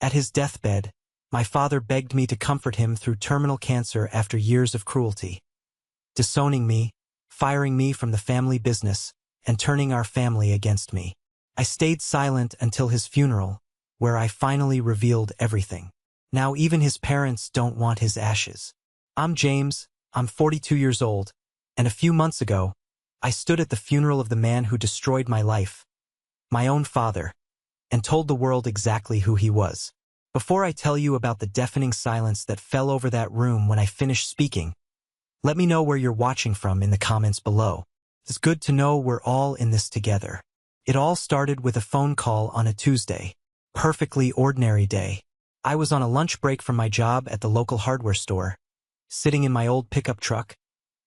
At his deathbed, my father begged me to comfort him through terminal cancer after years of cruelty, disowning me, firing me from the family business, and turning our family against me. I stayed silent until his funeral, where I finally revealed everything. Now even his parents don't want his ashes. I'm James, I'm 42 years old, and a few months ago, I stood at the funeral of the man who destroyed my life, my own father, and told the world exactly who he was. Before I tell you about the deafening silence that fell over that room when I finished speaking, let me know where you're watching from in the comments below. It's good to know we're all in this together. It all started with a phone call on a Tuesday. Perfectly ordinary day. I was on a lunch break from my job at the local hardware store, sitting in my old pickup truck,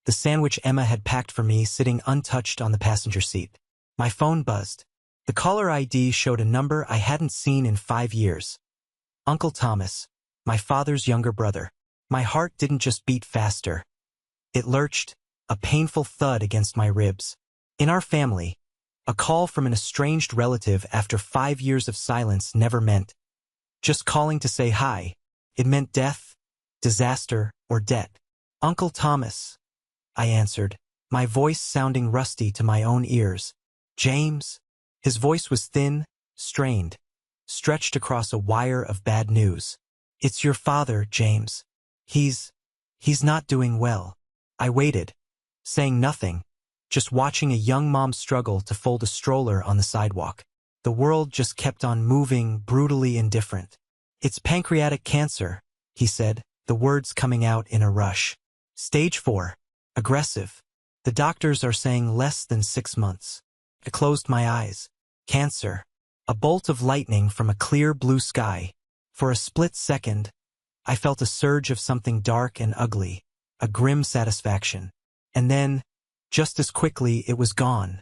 the sandwich Emma had packed for me sitting untouched on the passenger seat. My phone buzzed. The caller ID showed a number I hadn't seen in 5 years. Uncle Thomas, my father's younger brother. My heart didn't just beat faster. It lurched, a painful thud against my ribs. In our family, a call from an estranged relative after 5 years of silence never meant just calling to say hi. It meant death, disaster, or debt. Uncle Thomas, I answered, my voice sounding rusty to my own ears. James? His voice was thin, strained, stretched across a wire of bad news. It's your father, James. He's not doing well. I waited, saying nothing, just watching a young mom struggle to fold a stroller on the sidewalk. The world just kept on moving, brutally indifferent. It's pancreatic cancer, he said, the words coming out in a rush. Stage 4. Aggressive. The doctors are saying less than 6 months. I closed my eyes. Cancer. A bolt of lightning from a clear blue sky. For a split second, I felt a surge of something dark and ugly, a grim satisfaction. And then, just as quickly, it was gone,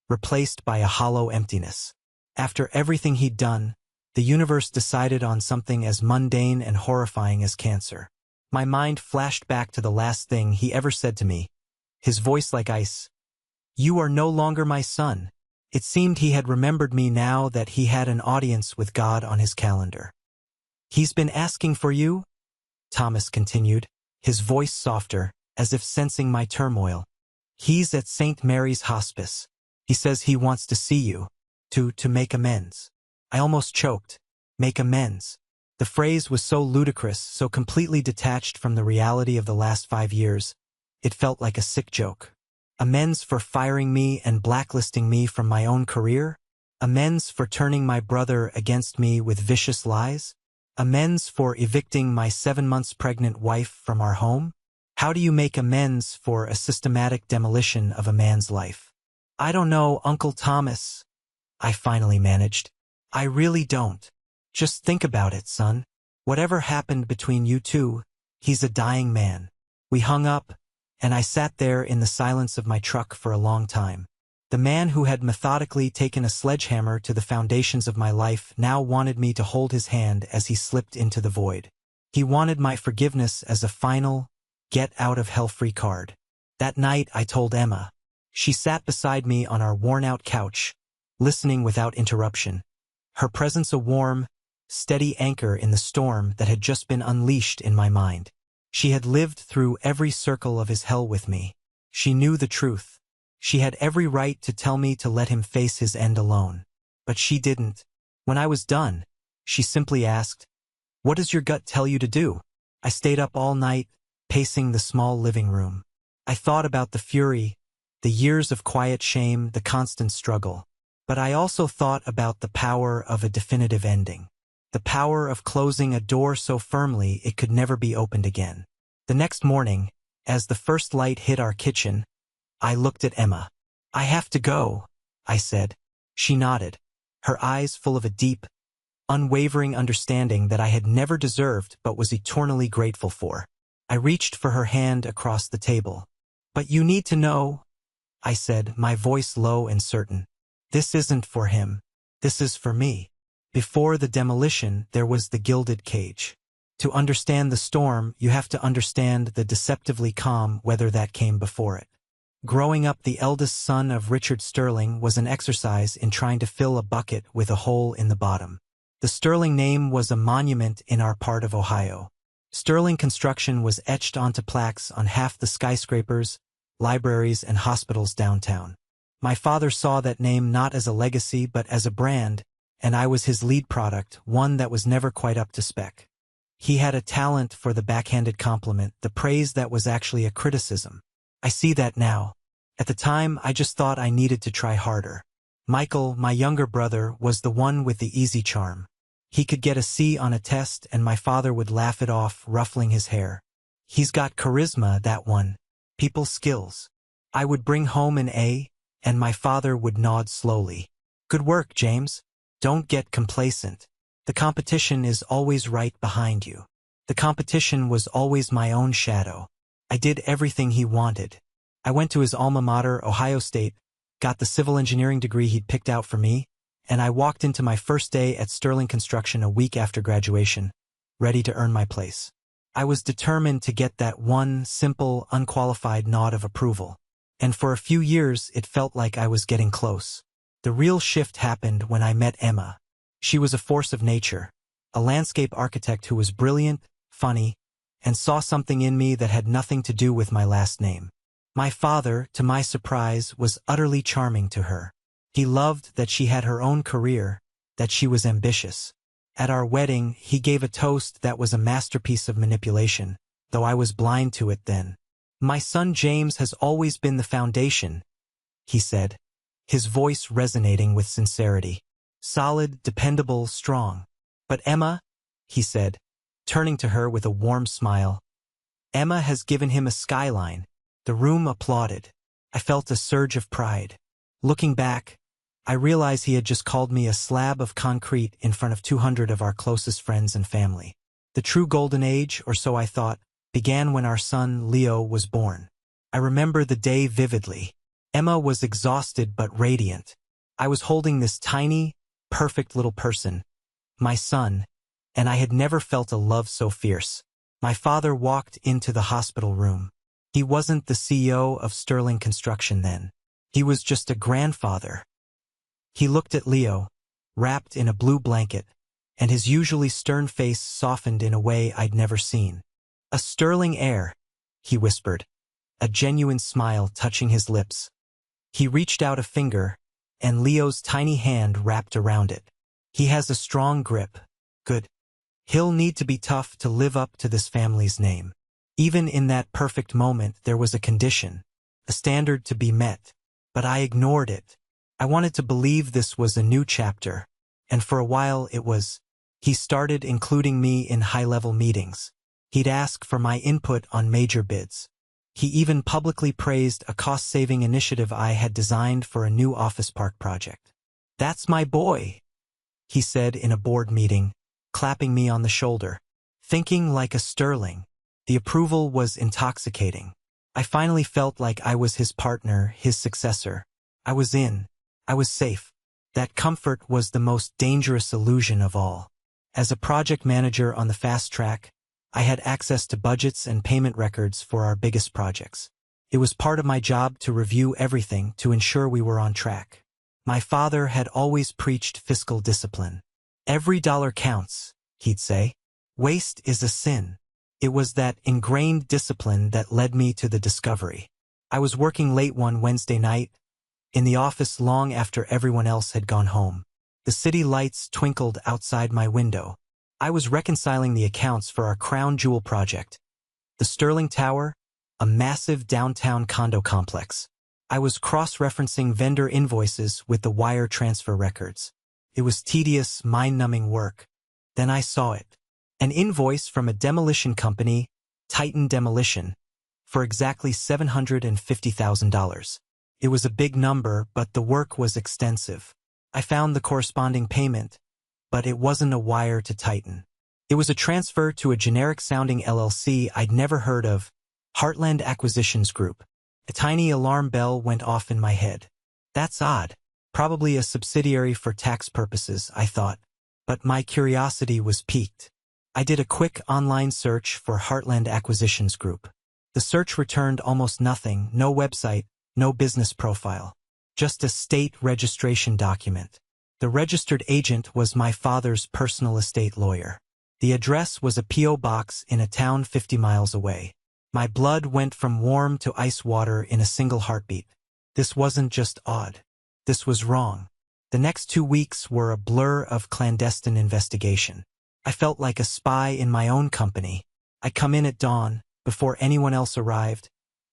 replaced by a hollow emptiness. After everything he'd done, the universe decided on something as mundane and horrifying as cancer. My mind flashed back to the last thing he ever said to me, his voice like ice. You are no longer my son. It seemed he had remembered me now that he had an audience with God on his calendar. He's been asking for you? Thomas continued, his voice softer, as if sensing my turmoil. He's at St. Mary's Hospice. He says he wants to see you, to make amends. I almost choked. Make amends. The phrase was so ludicrous, so completely detached from the reality of the last 5 years. It felt like a sick joke. Amends for firing me and blacklisting me from my own career? Amends for turning my brother against me with vicious lies? Amends for evicting my 7 months pregnant wife from our home? How do you make amends for a systematic demolition of a man's life? I don't know, Uncle Thomas, I finally managed. I really don't. Just think about it, son. Whatever happened between you two, he's a dying man. We hung up, and I sat there in the silence of my truck for a long time. The man who had methodically taken a sledgehammer to the foundations of my life now wanted me to hold his hand as he slipped into the void. He wanted my forgiveness as a final, get-out-of-hell-free card. That night I told Emma. She sat beside me on our worn-out couch, listening without interruption. Her presence a warm, steady anchor in the storm that had just been unleashed in my mind. She had lived through every circle of his hell with me. She knew the truth. She had every right to tell me to let him face his end alone. But she didn't. When I was done, she simply asked, "What does your gut tell you to do?" I stayed up all night, pacing the small living room. I thought about the fury, the years of quiet shame, the constant struggle. But I also thought about the power of a definitive ending. The power of closing a door so firmly it could never be opened again. The next morning, as the first light hit our kitchen, I looked at Emma. "I have to go," I said. She nodded, her eyes full of a deep, unwavering understanding that I had never deserved but was eternally grateful for. I reached for her hand across the table. "But you need to know," I said, my voice low and certain. "This isn't for him. This is for me." Before the demolition, there was the gilded cage. To understand the storm, you have to understand the deceptively calm weather that came before it. Growing up the eldest son of Richard Sterling was an exercise in trying to fill a bucket with a hole in the bottom. The Sterling name was a monument in our part of Ohio. Sterling construction was etched onto plaques on half the skyscrapers, libraries, and hospitals downtown. My father saw that name not as a legacy but as a brand, and I was his lead product, one that was never quite up to spec. He had a talent for the backhanded compliment, the praise that was actually a criticism. I see that now. At the time, I just thought I needed to try harder. Michael, my younger brother, was the one with the easy charm. He could get a C on a test and my father would laugh it off, ruffling his hair. He's got charisma, that one. People skills. I would bring home an A, and my father would nod slowly. Good work, James. Don't get complacent. The competition is always right behind you. The competition was always my own shadow. I did everything he wanted. I went to his alma mater, Ohio State, got the civil engineering degree he'd picked out for me, and I walked into my first day at Sterling Construction a week after graduation, ready to earn my place. I was determined to get that one simple, unqualified nod of approval. And for a few years, it felt like I was getting close. The real shift happened when I met Emma. She was a force of nature, a landscape architect who was brilliant, funny, and saw something in me that had nothing to do with my last name. My father, to my surprise, was utterly charming to her. He loved that she had her own career, that she was ambitious. At our wedding, he gave a toast that was a masterpiece of manipulation, though I was blind to it then. My son James has always been the foundation, he said, his voice resonating with sincerity. Solid, dependable, strong. But Emma, he said, turning to her with a warm smile. Emma has given him a skyline. The room applauded. I felt a surge of pride. Looking back, I realized he had just called me a slab of concrete in front of 200 of our closest friends and family. The true golden age, or so I thought, began when our son, Leo, was born. I remember the day vividly. Emma was exhausted but radiant. I was holding this tiny, perfect little person, my son, and I had never felt a love so fierce. My father walked into the hospital room. He wasn't the CEO of Sterling Construction then. He was just a grandfather. He looked at Leo, wrapped in a blue blanket, and his usually stern face softened in a way I'd never seen. A sterling heir, he whispered, a genuine smile touching his lips. He reached out a finger, and Leo's tiny hand wrapped around it. He has a strong grip. Good. He'll need to be tough to live up to this family's name. Even in that perfect moment, there was a condition, a standard to be met. But I ignored it. I wanted to believe this was a new chapter, and for a while it was. He started including me in high-level meetings. He'd ask for my input on major bids. He even publicly praised a cost-saving initiative I had designed for a new office park project. "That's my boy," he said in a board meeting, clapping me on the shoulder. Thinking like a Sterling. The approval was intoxicating. I finally felt like I was his partner, his successor. I was in. I was safe. That comfort was the most dangerous illusion of all. As a project manager on the fast track, I had access to budgets and payment records for our biggest projects. It was part of my job to review everything to ensure we were on track. My father had always preached fiscal discipline. Every dollar counts, he'd say. Waste is a sin. It was that ingrained discipline that led me to the discovery. I was working late one Wednesday night, in the office long after everyone else had gone home. The city lights twinkled outside my window. I was reconciling the accounts for our crown jewel project, the Sterling Tower, a massive downtown condo complex. I was cross-referencing vendor invoices with the wire transfer records. It was tedious, mind-numbing work. Then I saw it. An invoice from a demolition company, Titan Demolition, for exactly $750,000. It was a big number, but the work was extensive. I found the corresponding payment, but it wasn't a wire to Titan. It was a transfer to a generic-sounding LLC I'd never heard of, Heartland Acquisitions Group. A tiny alarm bell went off in my head. That's odd. Probably a subsidiary for tax purposes, I thought. But my curiosity was piqued. I did a quick online search for Heartland Acquisitions Group. The search returned almost nothing, no website, no business profile. Just a state registration document. The registered agent was my father's personal estate lawyer. The address was a P.O. box in a town 50 miles away. My blood went from warm to ice water in a single heartbeat. This wasn't just odd. This was wrong. The next 2 weeks were a blur of clandestine investigation. I felt like a spy in my own company. I'd come in at dawn, before anyone else arrived,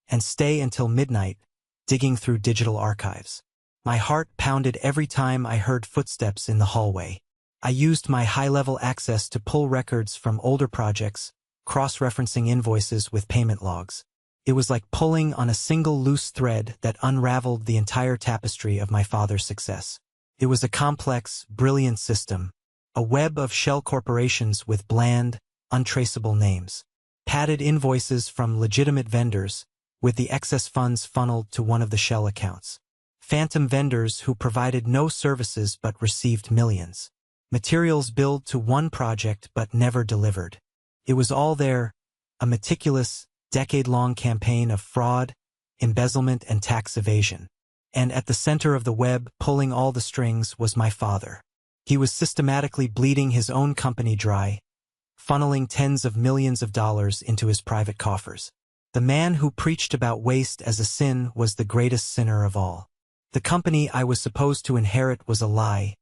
and stay until midnight, digging through digital archives. My heart pounded every time I heard footsteps in the hallway. I used my high-level access to pull records from older projects, cross-referencing invoices with payment logs. It was like pulling on a single loose thread that unraveled the entire tapestry of my father's success. It was a complex, brilliant system, a web of shell corporations with bland, untraceable names. Padded invoices from legitimate vendors, with the excess funds funneled to one of the shell accounts. Phantom vendors who provided no services but received millions. Materials billed to one project but never delivered. It was all there, a meticulous, decade-long campaign of fraud, embezzlement, and tax evasion. And at the center of the web, pulling all the strings, was my father. He was systematically bleeding his own company dry, funneling tens of millions of dollars into his private coffers. The man who preached about waste as a sin was the greatest sinner of all. The company I was supposed to inherit was a lie,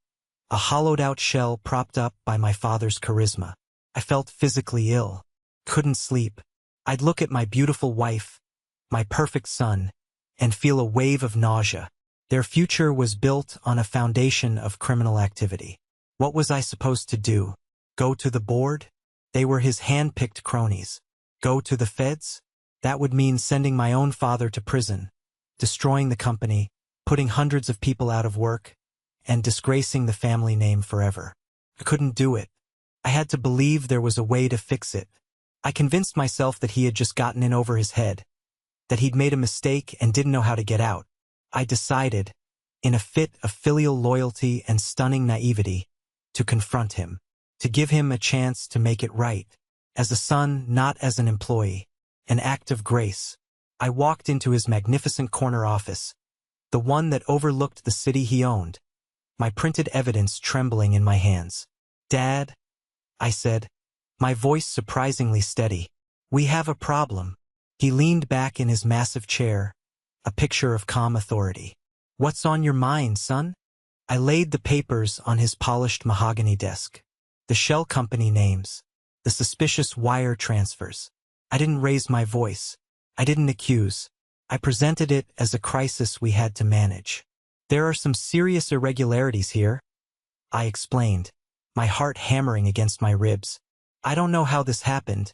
a hollowed-out shell propped up by my father's charisma. I felt physically ill, couldn't sleep. I'd look at my beautiful wife, my perfect son, and feel a wave of nausea. Their future was built on a foundation of criminal activity. What was I supposed to do? Go to the board? They were his hand-picked cronies. Go to the feds? That would mean sending my own father to prison, destroying the company, putting hundreds of people out of work, and disgracing the family name forever. I couldn't do it. I had to believe there was a way to fix it. I convinced myself that he had just gotten in over his head, that he'd made a mistake and didn't know how to get out. I decided, in a fit of filial loyalty and stunning naivety, to confront him, to give him a chance to make it right, as a son, not as an employee, an act of grace. I walked into his magnificent corner office, the one that overlooked the city he owned, my printed evidence trembling in my hands. "Dad," I said, my voice surprisingly steady, "we have a problem." He leaned back in his massive chair, a picture of calm authority. "What's on your mind, son?" I laid the papers on his polished mahogany desk. The shell company names, the suspicious wire transfers. I didn't raise my voice. I didn't accuse. I presented it as a crisis we had to manage. "There are some serious irregularities here," I explained, my heart hammering against my ribs. "I don't know how this happened,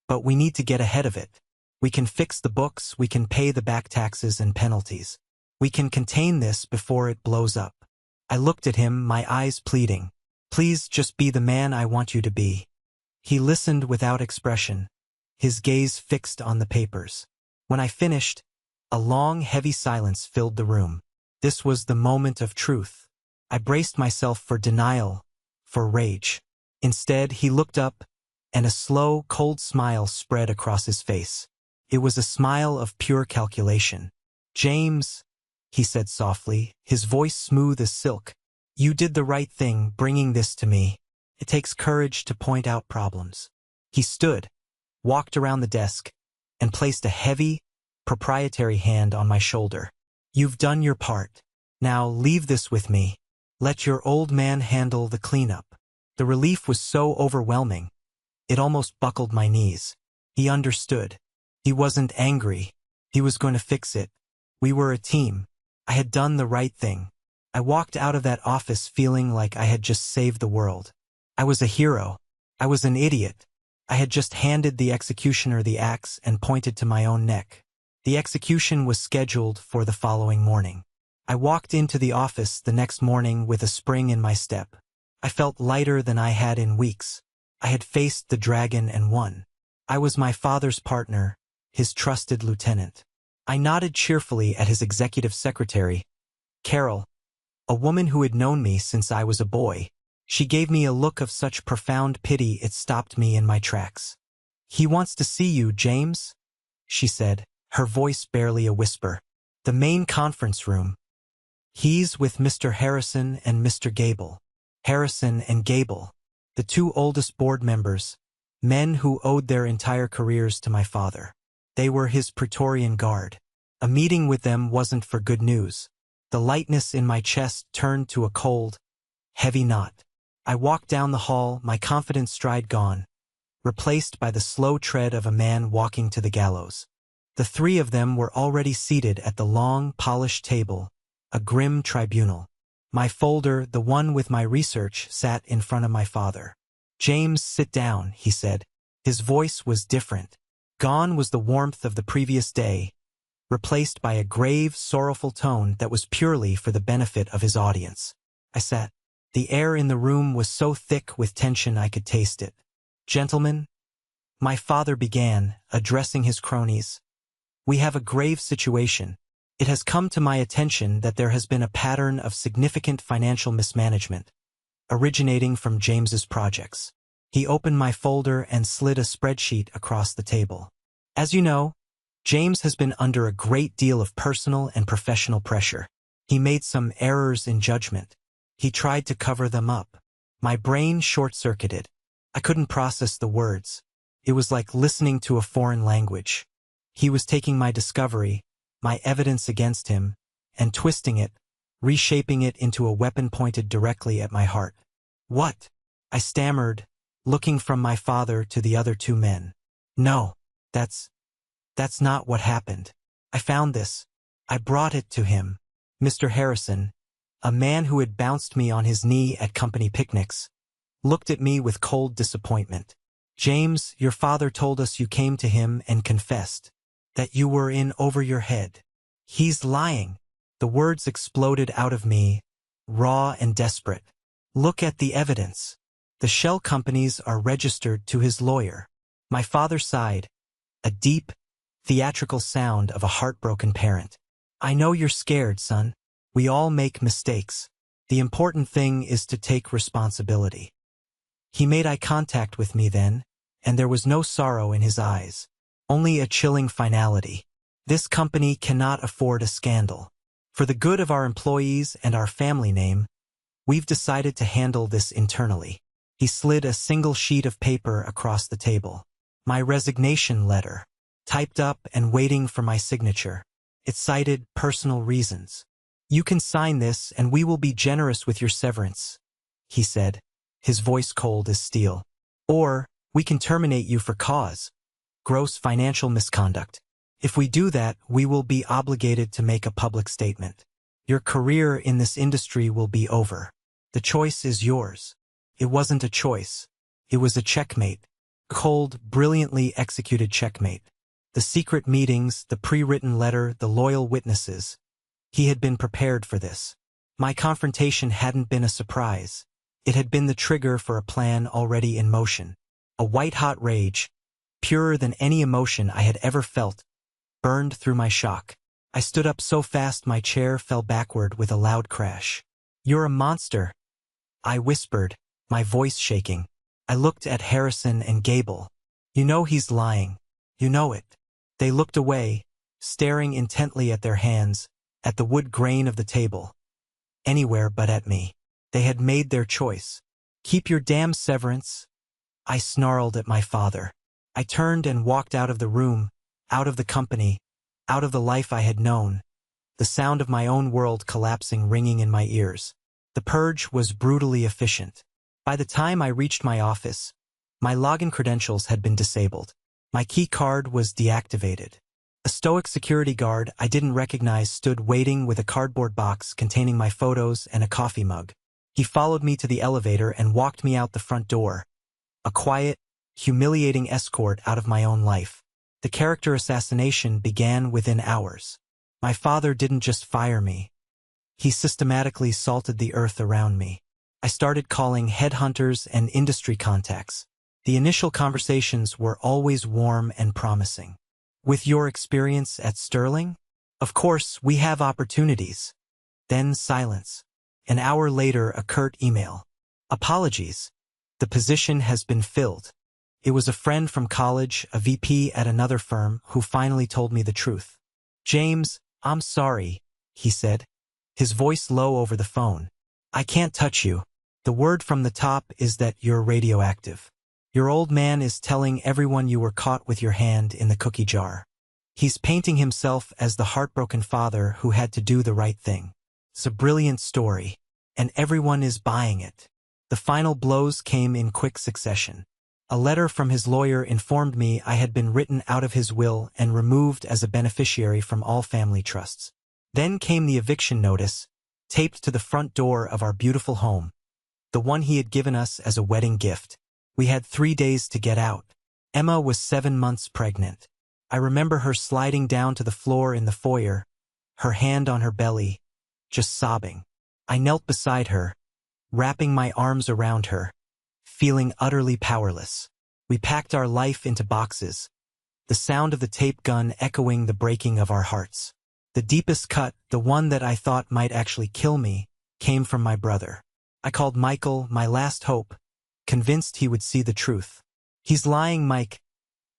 but we need to get ahead of it. We can fix the books, we can pay the back taxes and penalties. We can contain this before it blows up." I looked at him, my eyes pleading. "Please just be the man I want you to be." He listened without expression, his gaze fixed on the papers. When I finished, a long, heavy silence filled the room. This was the moment of truth. I braced myself for denial, for rage. Instead, he looked up, and a slow, cold smile spread across his face. It was a smile of pure calculation. "James," he said softly, his voice smooth as silk, "you did the right thing bringing this to me. It takes courage to point out problems." He stood, walked around the desk, and placed a heavy, proprietary hand on my shoulder. "You've done your part. Now leave this with me. Let your old man handle the cleanup." The relief was so overwhelming, it almost buckled my knees. He understood. He wasn't angry. He was going to fix it. We were a team. I had done the right thing. I walked out of that office feeling like I had just saved the world. I was a hero. I was an idiot. I had just handed the executioner the axe and pointed to my own neck. The execution was scheduled for the following morning. I walked into the office the next morning with a spring in my step. I felt lighter than I had in weeks. I had faced the dragon and won. I was my father's partner, his trusted lieutenant. I nodded cheerfully at his executive secretary, Carol, a woman who had known me since I was a boy. She gave me a look of such profound pity it stopped me in my tracks. "He wants to see you, James," she said, her voice barely a whisper. "The main conference room." He's with Mr. Harrison and Mr. Gable. Harrison and Gable, the two oldest board members, men who owed their entire careers to my father. They were his Praetorian Guard. A meeting with them wasn't for good news. The lightness in my chest turned to a cold, heavy knot. I walked down the hall, my confident stride gone, replaced by the slow tread of a man walking to the gallows. The three of them were already seated at the long, polished table, a grim tribunal. My folder, the one with my research, sat in front of my father. "James, sit down," he said. His voice was different. Gone was the warmth of the previous day, replaced by a grave, sorrowful tone that was purely for the benefit of his audience. I sat. The air in the room was so thick with tension I could taste it. "Gentlemen," my father began, addressing his cronies, "we have a grave situation. It has come to my attention that there has been a pattern of significant financial mismanagement, originating from James's projects." He opened my folder and slid a spreadsheet across the table. "As you know, James has been under a great deal of personal and professional pressure. He made some errors in judgment. He tried to cover them up. My brain short-circuited. I couldn't process the words. It was like listening to a foreign language. He was taking my discovery, my evidence against him, and twisting it, reshaping it into a weapon pointed directly at my heart. "What?" I stammered, looking from my father to the other two men. "No, that's not what happened. I found this. I brought it to him." Mr. Harrison, a man who had bounced me on his knee at company picnics, looked at me with cold disappointment. "James, your father told us you came to him and confessed that you were in over your head." "He's lying." The words exploded out of me, raw and desperate. "Look at the evidence. The shell companies are registered to his lawyer." My father sighed, a deep, theatrical sound of a heartbroken parent. "I know you're scared, son. We all make mistakes. The important thing is to take responsibility." He made eye contact with me then, and there was no sorrow in his eyes, only a chilling finality. "This company cannot afford a scandal. For the good of our employees and our family name, we've decided to handle this internally." He slid a single sheet of paper across the table. My resignation letter, typed up and waiting for my signature. It cited personal reasons. "You can sign this and we will be generous with your severance," he said, his voice cold as steel. "Or, we can terminate you for cause gross financial misconduct. If we do that, we will be obligated to make a public statement. Your career in this industry will be over. The choice is yours." It wasn't a choice. It was a checkmate. Cold, brilliantly executed checkmate. The secret meetings, the pre-written letter, the loyal witnesses. He had been prepared for this. My confrontation hadn't been a surprise. It had been the trigger for a plan already in motion. A white-hot rage, purer than any emotion I had ever felt, burned through my shock. I stood up so fast my chair fell backward with a loud crash. "You're a monster," I whispered, my voice shaking. I looked at Harrison and Gable. "You know he's lying. You know it." They looked away, staring intently at their hands, at the wood grain of the table. Anywhere but at me. They had made their choice. "Keep your damn severance," I snarled at my father. I turned and walked out of the room, out of the company, out of the life I had known, the sound of my own world collapsing ringing in my ears. The purge was brutally efficient. By the time I reached my office, my login credentials had been disabled. My key card was deactivated. A stoic security guard I didn't recognize stood waiting with a cardboard box containing my photos and a coffee mug. He followed me to the elevator and walked me out the front door. A quiet, humiliating escort out of my own life. The character assassination began within hours. My father didn't just fire me. He systematically salted the earth around me. I started calling headhunters and industry contacts. The initial conversations were always warm and promising. "With your experience at Sterling? Of course, we have opportunities." Then silence. An hour later, a curt email. "Apologies. The position has been filled." It was a friend from college, a VP at another firm, who finally told me the truth. "James, I'm sorry," he said, his voice low over the phone. I can't touch you. The word from the top is that you're radioactive. Your old man is telling everyone you were caught with your hand in the cookie jar. He's painting himself as the heartbroken father who had to do the right thing. It's a brilliant story, and everyone is buying it. The final blows came in quick succession. A letter from his lawyer informed me I had been written out of his will and removed as a beneficiary from all family trusts. Then came the eviction notice, taped to the front door of our beautiful home, the one he had given us as a wedding gift. We had 3 days to get out. Emma was 7 months pregnant. I remember her sliding down to the floor in the foyer, her hand on her belly, just sobbing. I knelt beside her, wrapping my arms around her, feeling utterly powerless. We packed our life into boxes, the sound of the tape gun echoing the breaking of our hearts. The deepest cut, the one that I thought might actually kill me, came from my brother. I called Michael, my last hope, convinced he would see the truth. He's lying, Mike,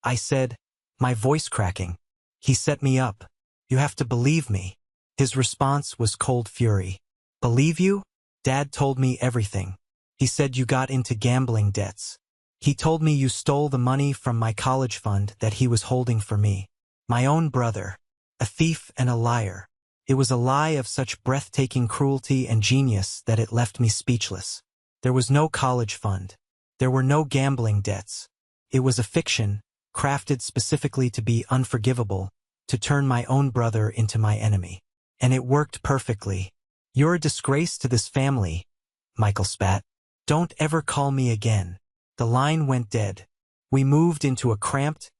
I said, my voice cracking. He set me up. You have to believe me. His response was cold fury. Believe you? Dad told me everything. He said you got into gambling debts. He told me you stole the money from my college fund that he was holding for me. My own brother. A thief and a liar. It was a lie of such breathtaking cruelty and genius that it left me speechless. There was no college fund. There were no gambling debts. It was a fiction, crafted specifically to be unforgivable, to turn my own brother into my enemy. And it worked perfectly. You're a disgrace to this family, Michael spat. Don't ever call me again. The line went dead. We moved into a cramped,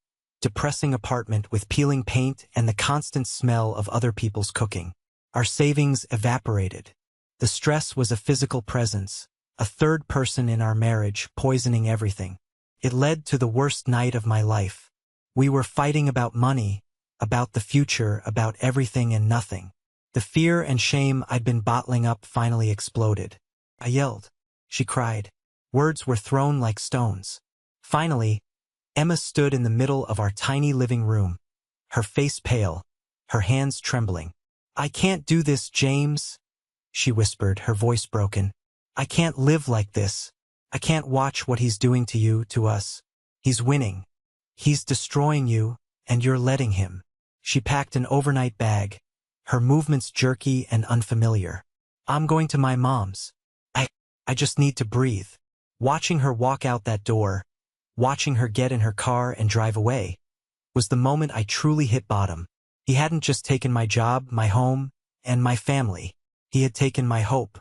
depressing apartment with peeling paint and the constant smell of other people's cooking. Our savings evaporated. The stress was a physical presence, a third person in our marriage poisoning everything. It led to the worst night of my life. We were fighting about money, about the future, about everything and nothing. The fear and shame I'd been bottling up finally exploded. I yelled. She cried. Words were thrown like stones. Finally, Emma stood in the middle of our tiny living room, her face pale, her hands trembling. I can't do this, James, she whispered, her voice broken. I can't live like this. I can't watch what he's doing to you, to us. He's winning. He's destroying you, and you're letting him. She packed an overnight bag, her movements jerky and unfamiliar. I'm going to my mom's. I just need to breathe. Watching her walk out that door, watching her get in her car and drive away, was the moment I truly hit bottom. He hadn't just taken my job, my home, and my family. He had taken my hope.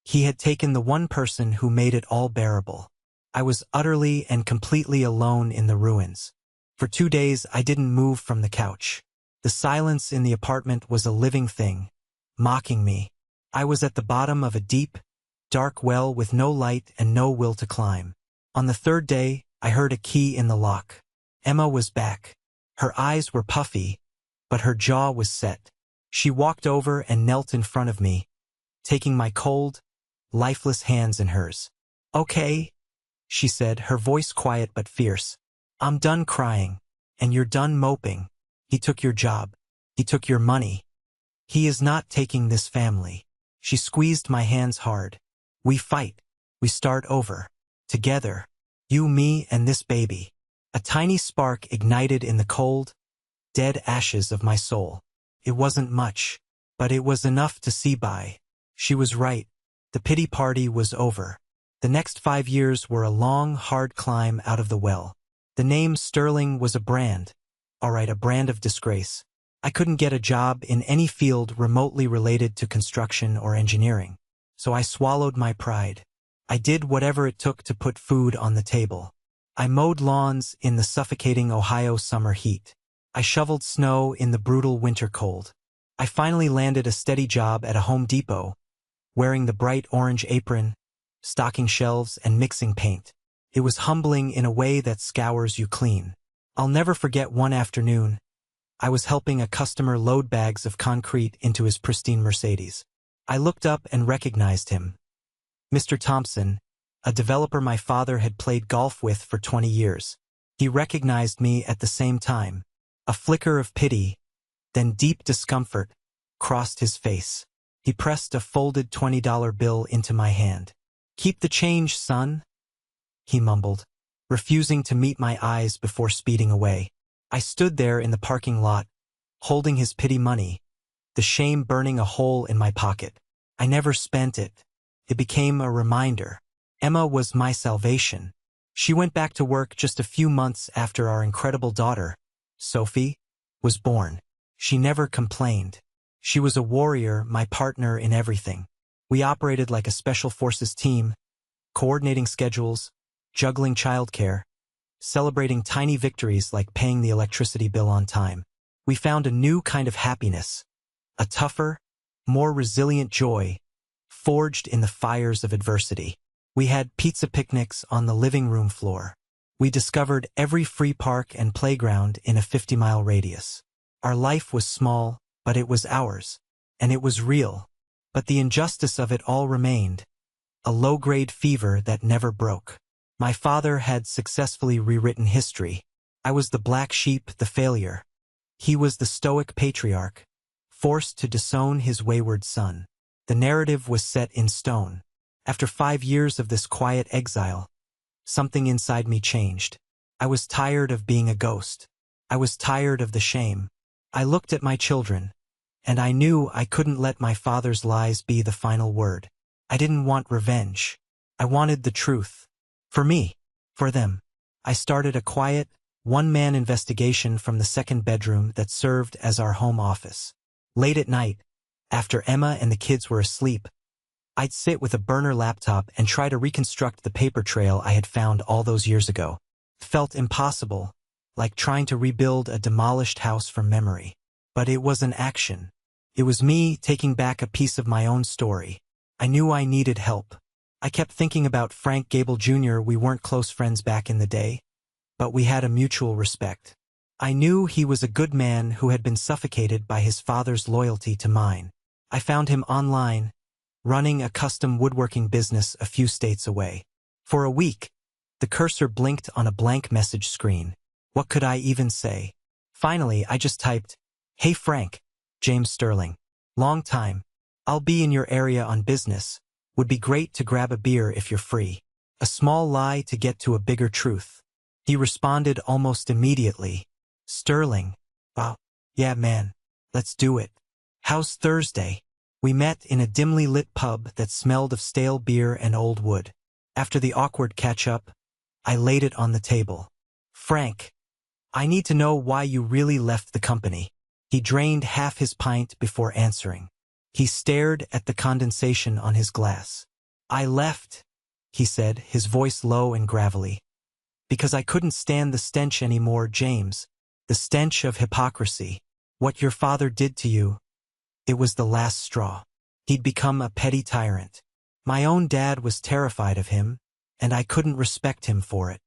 He had taken the one person who made it all bearable. I was utterly and completely alone in the ruins. For 2 days, I didn't move from the couch. The silence in the apartment was a living thing, mocking me. I was at the bottom of a deep, dark well with no light and no will to climb. On the 3rd day, I heard a key in the lock. Emma was back. Her eyes were puffy, but her jaw was set. She walked over and knelt in front of me, taking my cold, lifeless hands in hers. Okay, she said, her voice quiet but fierce. I'm done crying, and you're done moping. He took your job. He took your money. He is not taking this family. She squeezed my hands hard. We fight. We start over. Together. You, me, and this baby. A tiny spark ignited in the cold, dead ashes of my soul. It wasn't much, but it was enough to see by. She was right. The pity party was over. The next 5 years were a long, hard climb out of the well. The name Sterling was a brand. All right, a brand of disgrace. I couldn't get a job in any field remotely related to construction or engineering. So I swallowed my pride. I did whatever it took to put food on the table. I mowed lawns in the suffocating Ohio summer heat. I shoveled snow in the brutal winter cold. I finally landed a steady job at a Home Depot, wearing the bright orange apron, stocking shelves, and mixing paint. It was humbling in a way that scours you clean. I'll never forget one afternoon. I was helping a customer load bags of concrete into his pristine Mercedes. I looked up and recognized him. Mr. Thompson, a developer my father had played golf with for 20 years. He recognized me at the same time. A flicker of pity, then deep discomfort, crossed his face. He pressed a folded $20 bill into my hand. "Keep the change, son," he mumbled, refusing to meet my eyes before speeding away. I stood there in the parking lot, holding his pity money, the shame burning a hole in my pocket. I never spent it. It became a reminder. Emma was my salvation. She went back to work just a few months after our incredible daughter, Sophie, was born. She never complained. She was a warrior, my partner in everything. We operated like a special forces team, coordinating schedules, juggling childcare, celebrating tiny victories like paying the electricity bill on time. We found a new kind of happiness, a tougher, more resilient joy, forged in the fires of adversity. We had pizza picnics on the living room floor. We discovered every free park and playground in a 50-mile radius. Our life was small, but it was ours, and it was real. But the injustice of it all remained, a low-grade fever that never broke. My father had successfully rewritten history. I was the black sheep, the failure. He was the stoic patriarch, forced to disown his wayward son. The narrative was set in stone. After 5 years of this quiet exile, something inside me changed. I was tired of being a ghost. I was tired of the shame. I looked at my children, and I knew I couldn't let my father's lies be the final word. I didn't want revenge. I wanted the truth. For me, for them. I started a quiet, one-man investigation from the second bedroom that served as our home office. Late at night, after Emma and the kids were asleep, I'd sit with a burner laptop and try to reconstruct the paper trail I had found all those years ago. It felt impossible, like trying to rebuild a demolished house from memory. But it was an action. It was me taking back a piece of my own story. I knew I needed help. I kept thinking about Frank Gable Jr. We weren't close friends back in the day, but we had a mutual respect. I knew he was a good man who had been suffocated by his father's loyalty to mine. I found him online, running a custom woodworking business a few states away. For a week, the cursor blinked on a blank message screen. What could I even say? Finally, I just typed, "Hey Frank, James Sterling. Long time. I'll be in your area on business. Would be great to grab a beer if you're free." A small lie to get to a bigger truth. He responded almost immediately. "Sterling. Wow. Yeah, man. Let's do it. How's Thursday?" We met in a dimly lit pub that smelled of stale beer and old wood. After the awkward catch-up, I laid it on the table. "Frank, I need to know why you really left the company." He drained half his pint before answering. He stared at the condensation on his glass. "I left," he said, his voice low and gravelly, "because I couldn't stand the stench anymore, James. The stench of hypocrisy. What your father did to you. It was the last straw. He'd become a petty tyrant. My own dad was terrified of him, and I couldn't respect him for it."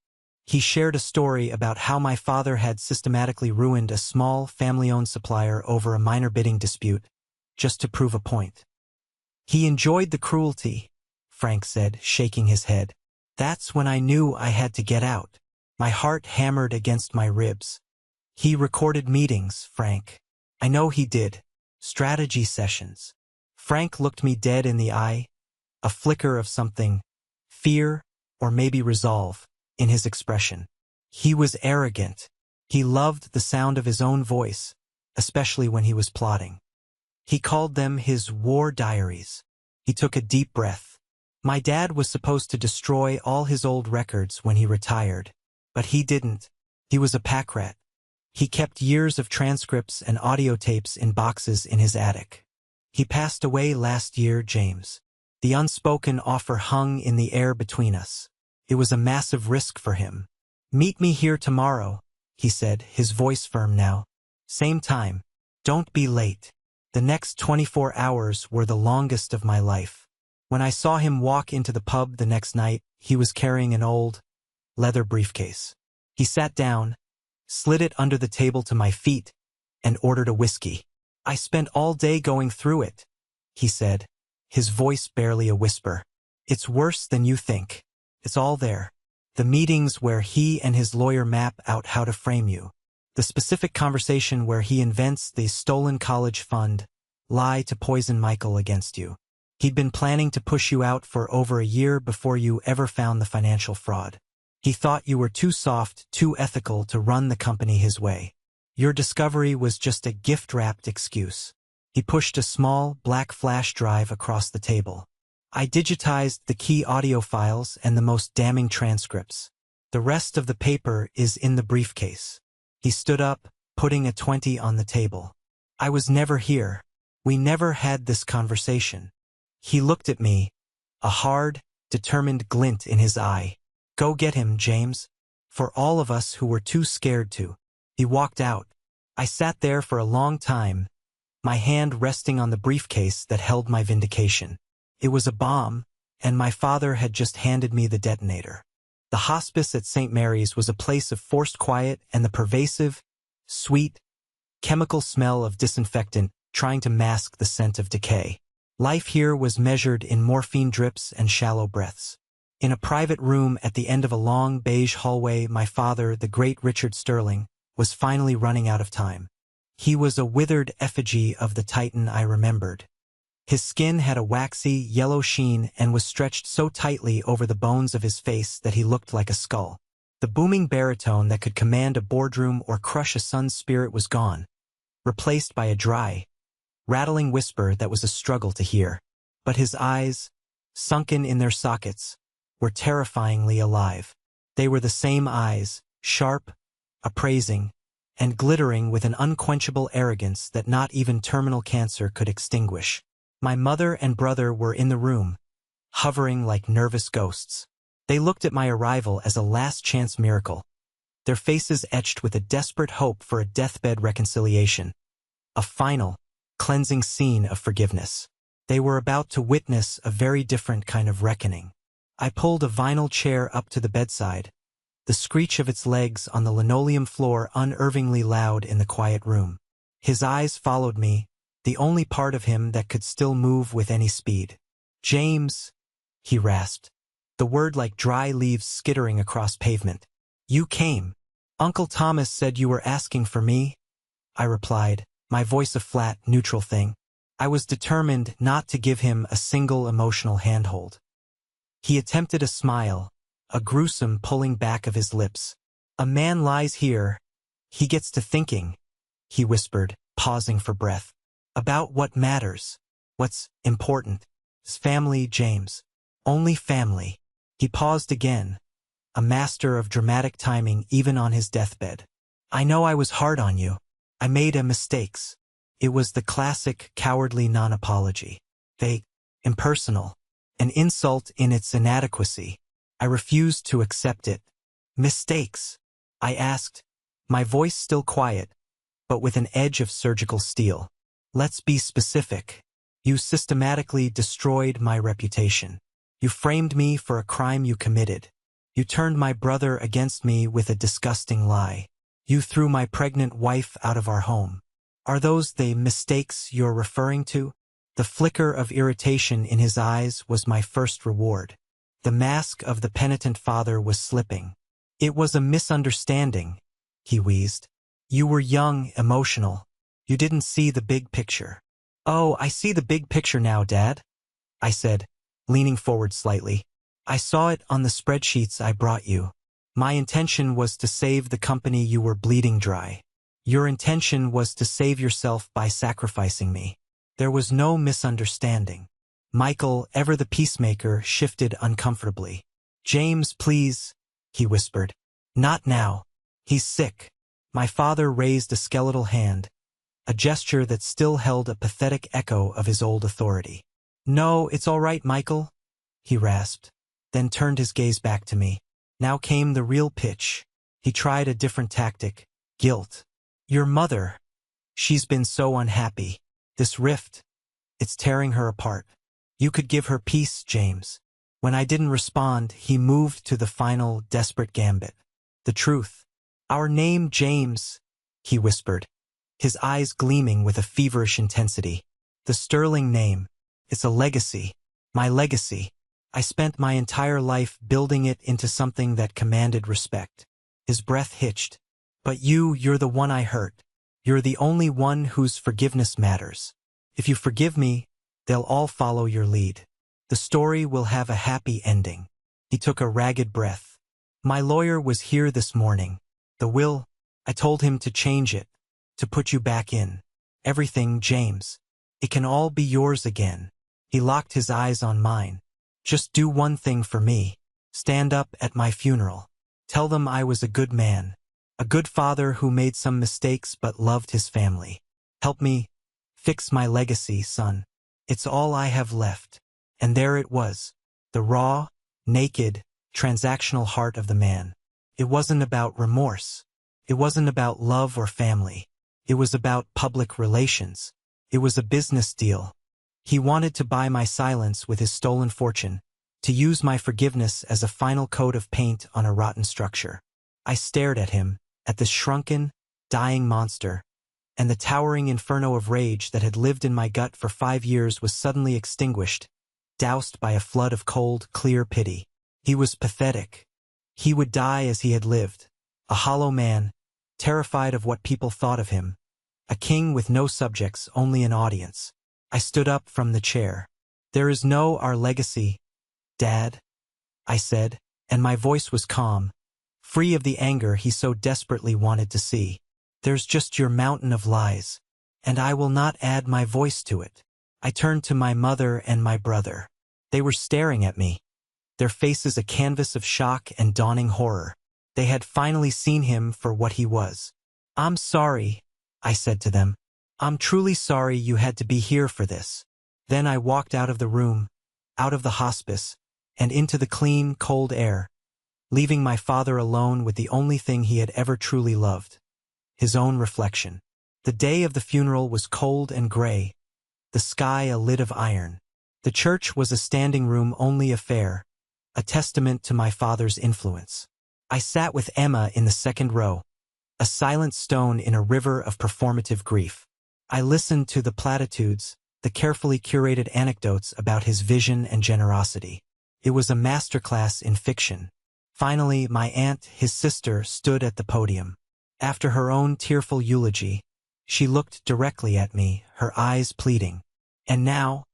He shared a story about how my father had systematically ruined a small, family-owned supplier over a minor bidding dispute, just to prove a point. "He enjoyed the cruelty," Frank said, shaking his head. "That's when I knew I had to get out." My heart hammered against my ribs. "He recorded meetings, Frank. I know he did. Strategy sessions." Frank looked me dead in the eye, a flicker of something, fear, or maybe resolve, in his expression. He was arrogant. He loved the sound of his own voice, especially when he was plotting. He called them his war diaries. He took a deep breath. My dad was supposed to destroy all his old records when he retired, but he didn't. He was a pack rat. He kept years of transcripts and audio tapes in boxes in his attic. He passed away last year, James. The unspoken offer hung in the air between us. It was a massive risk for him. "Meet me here tomorrow," he said, his voice firm now. "Same time. Don't be late." The next 24 hours were the longest of my life. When I saw him walk into the pub the next night, he was carrying an old, leather briefcase. He sat down, slid it under the table to my feet, and ordered a whiskey. "I spent all day going through it," he said, his voice barely a whisper. "It's worse than you think. It's all there. The meetings where he and his lawyer map out how to frame you. The specific conversation where he invents the stolen college fund, lie to poison Michael against you. He'd been planning to push you out for over a year before you ever found the financial fraud. He thought you were too soft, too ethical to run the company his way. Your discovery was just a gift-wrapped excuse. He pushed a small, black flash drive across the table. I digitized the key audio files and the most damning transcripts. The rest of the paper is in the briefcase. He stood up, putting a 20 on the table. I was never here. We never had this conversation. He looked at me, a hard, determined glint in his eye. Go get him, James. For all of us who were too scared to. He walked out. I sat there for a long time, my hand resting on the briefcase that held my vindication. It was a bomb, and my father had just handed me the detonator. The hospice at St. Mary's was a place of forced quiet and the pervasive, sweet, chemical smell of disinfectant trying to mask the scent of decay. Life here was measured in morphine drips and shallow breaths. In a private room at the end of a long beige hallway, my father, the great Richard Sterling, was finally running out of time. He was a withered effigy of the Titan I remembered. His skin had a waxy, yellow sheen and was stretched so tightly over the bones of his face that he looked like a skull. The booming baritone that could command a boardroom or crush a son's spirit was gone, replaced by a dry, rattling whisper that was a struggle to hear. But his eyes, sunken in their sockets, were terrifyingly alive. They were the same eyes, sharp, appraising, and glittering with an unquenchable arrogance that not even terminal cancer could extinguish. My mother and brother were in the room, hovering like nervous ghosts. They looked at my arrival as a last-chance miracle, their faces etched with a desperate hope for a deathbed reconciliation, a final, cleansing scene of forgiveness. They were about to witness a very different kind of reckoning. I pulled a vinyl chair up to the bedside, the screech of its legs on the linoleum floor unnervingly loud in the quiet room. His eyes followed me, the only part of him that could still move with any speed. James, he rasped, the word like dry leaves skittering across pavement. You came. Uncle Thomas said you were asking for me, I replied, my voice a flat, neutral thing. I was determined not to give him a single emotional handhold. He attempted a smile, a gruesome pulling back of his lips. A man lies here. He gets to thinking, he whispered, pausing for breath. About what matters. What's important. His family, James. Only family. He paused again, a master of dramatic timing even on his deathbed. I know I was hard on you. I made mistakes. It was the classic cowardly non-apology. Vague, impersonal, an insult in its inadequacy. I refused to accept it. Mistakes? I asked, my voice still quiet, but with an edge of surgical steel. Let's be specific. You systematically destroyed my reputation. You framed me for a crime you committed. You turned my brother against me with a disgusting lie. You threw my pregnant wife out of our home. Are those the mistakes you're referring to? The flicker of irritation in his eyes was my first reward. The mask of the penitent father was slipping. It was a misunderstanding, he wheezed. You were young, emotional. You didn't see the big picture. Oh, I see the big picture now, Dad, I said, leaning forward slightly. I saw it on the spreadsheets I brought you. My intention was to save the company you were bleeding dry. Your intention was to save yourself by sacrificing me. There was no misunderstanding. Michael, ever the peacemaker, shifted uncomfortably. James, please, he whispered. Not now. He's sick. My father raised a skeletal hand, a gesture that still held a pathetic echo of his old authority. No, it's all right, Michael, he rasped, then turned his gaze back to me. Now came the real pitch. He tried a different tactic. Guilt. Your mother. She's been so unhappy. This rift, it's tearing her apart. You could give her peace, James. When I didn't respond, he moved to the final, desperate gambit. The truth. Our name, James, he whispered, his eyes gleaming with a feverish intensity. The Sterling name. It's a legacy. My legacy. I spent my entire life building it into something that commanded respect. His breath hitched. But you're the one I hurt. You're the only one whose forgiveness matters. If you forgive me, they'll all follow your lead. The story will have a happy ending." He took a ragged breath. "My lawyer was here this morning. The will, I told him to change it, to put you back in. Everything, James. It can all be yours again." He locked his eyes on mine. "Just do one thing for me. Stand up at my funeral. Tell them I was a good man. A good father who made some mistakes but loved his family. Help me fix my legacy, son. It's all I have left." And there it was, the raw, naked, transactional heart of the man. It wasn't about remorse. It wasn't about love or family. It was about public relations. It was a business deal. He wanted to buy my silence with his stolen fortune, to use my forgiveness as a final coat of paint on a rotten structure. I stared at him, at this shrunken, dying monster, and the towering inferno of rage that had lived in my gut for 5 years was suddenly extinguished, doused by a flood of cold, clear pity. He was pathetic. He would die as he had lived, a hollow man, terrified of what people thought of him, a king with no subjects, only an audience. I stood up from the chair. "There is no our legacy, Dad," I said, and my voice was calm, free of the anger he so desperately wanted to see. "There's just your mountain of lies, and I will not add my voice to it." I turned to my mother and my brother. They were staring at me, their faces a canvas of shock and dawning horror. They had finally seen him for what he was. "I'm sorry," I said to them. "I'm truly sorry you had to be here for this." Then I walked out of the room, out of the hospice, and into the clean, cold air, leaving my father alone with the only thing he had ever truly loved, his own reflection. The day of the funeral was cold and gray, the sky a lid of iron. The church was a standing room only affair, a testament to my father's influence. I sat with Emma in the second row, a silent stone in a river of performative grief. I listened to the platitudes, the carefully curated anecdotes about his vision and generosity. It was a masterclass in fiction. Finally, my aunt, his sister, stood at the podium. After her own tearful eulogy, she looked directly at me, her eyes pleading. "And now,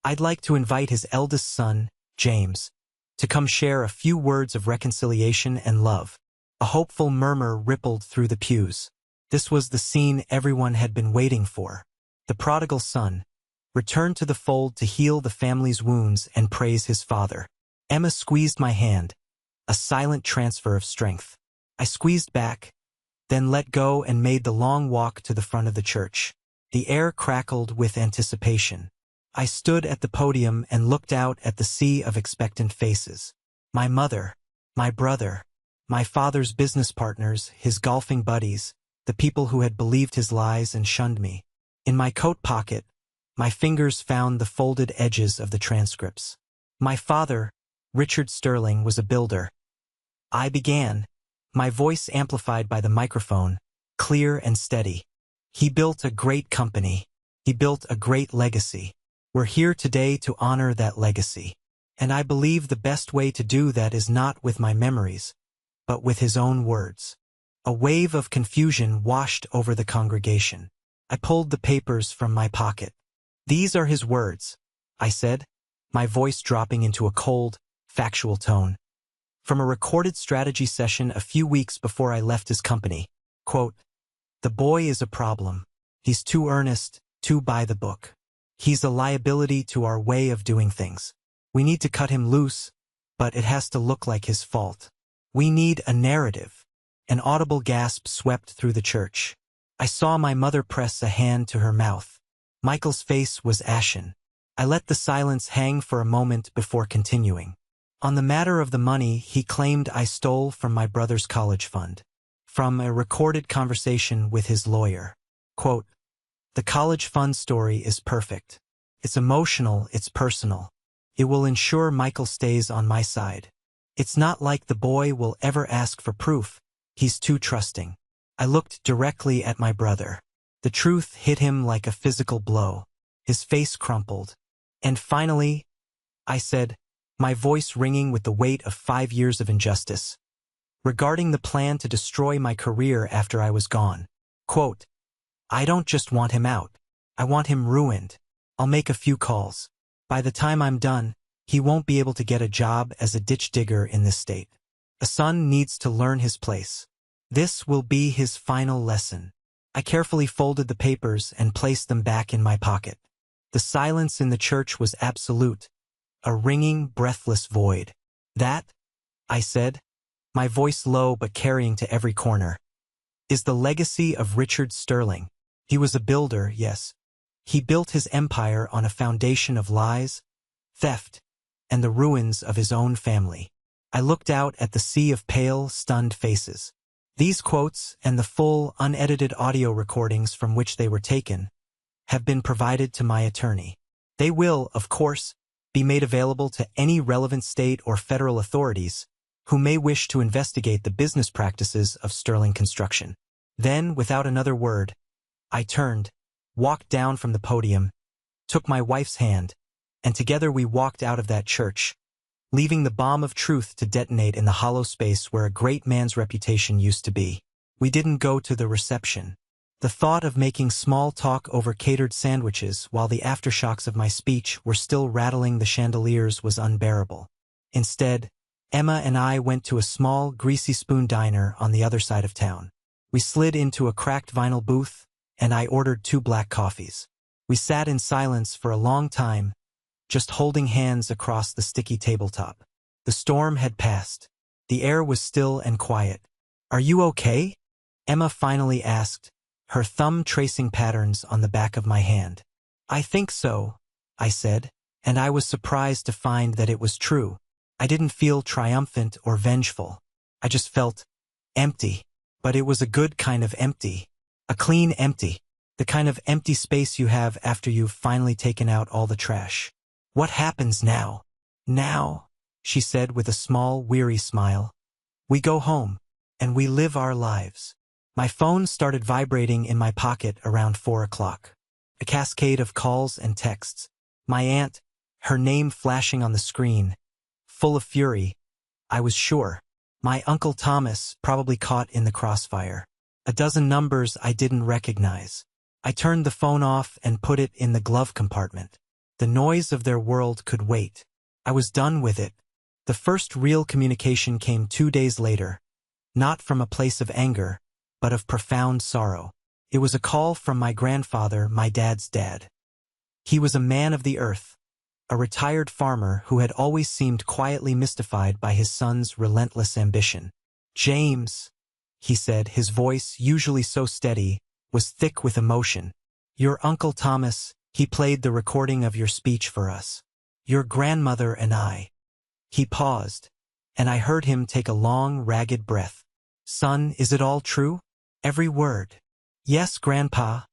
I'd like to invite his eldest son, James, to come share a few words of reconciliation and love." A hopeful murmur rippled through the pews. This was the scene everyone had been waiting for. The prodigal son returned to the fold to heal the family's wounds and praise his father. Emma squeezed my hand, a silent transfer of strength. I squeezed back, then let go and made the long walk to the front of the church. The air crackled with anticipation. I stood at the podium and looked out at the sea of expectant faces. My mother, my brother, my father's business partners, his golfing buddies, the people who had believed his lies and shunned me. In my coat pocket, my fingers found the folded edges of the transcripts. My father, Richard Sterling, was a builder. I began, my voice amplified by the microphone, clear and steady. He built a great company. He built a great legacy. We're here today to honor that legacy. And I believe the best way to do that is not with my memories, but with his own words. A wave of confusion washed over the congregation. I pulled the papers from my pocket. "These are his words," I said, my voice dropping into a cold, factual tone. From a recorded strategy session a few weeks before I left his company. Quote, "The boy is a problem. He's too earnest, too by the book. He's a liability to our way of doing things. We need to cut him loose, but it has to look like his fault. We need a narrative." An audible gasp swept through the church. I saw my mother press a hand to her mouth. Michael's face was ashen. I let the silence hang for a moment before continuing. "On the matter of the money he claimed I stole from my brother's college fund. From a recorded conversation with his lawyer. Quote, the college fund story is perfect. It's emotional, it's personal. It will ensure Michael stays on my side. It's not like the boy will ever ask for proof. He's too trusting." I looked directly at my brother. The truth hit him like a physical blow. His face crumpled. "And finally," I said, my voice ringing with the weight of 5 years of injustice, regarding the plan to destroy my career after I was gone. Quote, "I don't just want him out. I want him ruined. I'll make a few calls. By the time I'm done, he won't be able to get a job as a ditch digger in this state. A son needs to learn his place. This will be his final lesson. I carefully folded the papers and placed them back in my pocket. The silence in the church was absolute, a ringing, breathless void. That, I said, my voice low but carrying to every corner, is the legacy of Richard Sterling. He was a builder, yes. He built his empire on a foundation of lies, theft, and the ruins of his own family. I looked out at the sea of pale, stunned faces. These quotes, and the full, unedited audio recordings from which they were taken, have been provided to my attorney. They will, of course, be made available to any relevant state or federal authorities who may wish to investigate the business practices of Sterling Construction. Then, without another word, I turned, walked down from the podium, took my wife's hand, and together we walked out of that church, leaving the bomb of truth to detonate in the hollow space where a great man's reputation used to be. We didn't go to the reception. The thought of making small talk over catered sandwiches while the aftershocks of my speech were still rattling the chandeliers was unbearable. Instead, Emma and I went to a small, greasy spoon diner on the other side of town. We slid into a cracked vinyl booth, and I ordered 2 black coffees. We sat in silence for a long time, just holding hands across the sticky tabletop. The storm had passed. The air was still and quiet. "Are you okay?" Emma finally asked, her thumb tracing patterns on the back of my hand. "I think so," I said, and I was surprised to find that it was true. I didn't feel triumphant or vengeful. I just felt empty. But it was a good kind of empty. A clean empty. The kind of empty space you have after you've finally taken out all the trash. "What happens now?" "Now," she said with a small, weary smile, "we go home, and we live our lives." My phone started vibrating in my pocket around 4 o'clock. A cascade of calls and texts. My aunt, her name flashing on the screen. Full of fury, I was sure. My Uncle Thomas, probably caught in the crossfire. A dozen numbers I didn't recognize. I turned the phone off and put it in the glove compartment. The noise of their world could wait. I was done with it. The first real communication came 2 days later, not from a place of anger, but of profound sorrow. It was a call from my grandfather, my dad's dad. He was a man of the earth, a retired farmer who had always seemed quietly mystified by his son's relentless ambition. "James," he said, his voice, usually so steady, was thick with emotion. "Your Uncle Thomas, he played the recording of your speech for us. Your grandmother and I." He paused, and I heard him take a long, ragged breath. "Son, is it all true? Every word?" "Yes, Grandpa,"